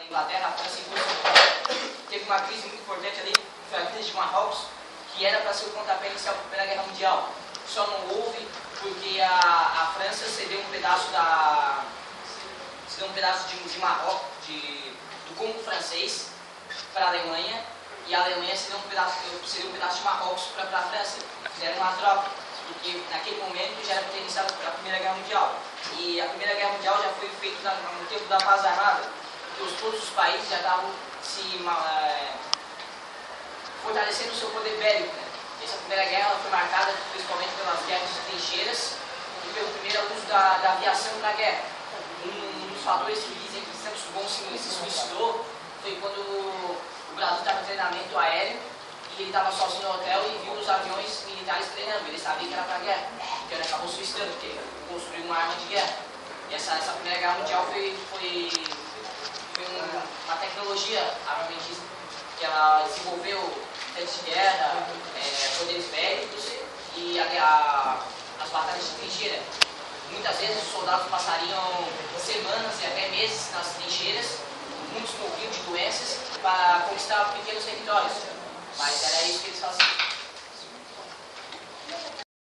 Inglaterra, a França e Rússia. Teve uma crise muito importante ali, foi a crise de Marrocos, que era para ser o pontapé inicial da Primeira Guerra Mundial. Só não houve porque a França cedeu um pedaço de Marrocos, do Congo francês para a Alemanha, e a Alemanha cedeu um pedaço de Marrocos para a França. Fizeram uma troca, porque naquele momento já era para ter iniciado a Primeira Guerra Mundial. E a Primeira Guerra Mundial já foi feita no tempo da paz armada, porque todos os países já estavam se fortalecendo o seu poder bélico. Né? Essa Primeira Guerra foi marcada principalmente pelas guerras de trincheiras e pelo primeiro uso da aviação para a guerra. Um dos fatores que dizem que Santos Dumont se suicidou foi quando o Brasil estava em treinamento aéreo e ele estava sozinho no hotel e viu os aviões militares treinando. Ele sabia que era para a guerra, então ele acabou suicidando, porque construiu uma arma de guerra. E essa Primeira Guerra Mundial foi uma tecnologia armamentista que ela desenvolveu tanques de guerra, poderes bélicos e as batalhas de trincheira. Muitas vezes os soldados passariam semanas e até meses nas trincheiras, muitos morriam de doenças para conquistar pequenos territórios, mas era isso que eles faziam.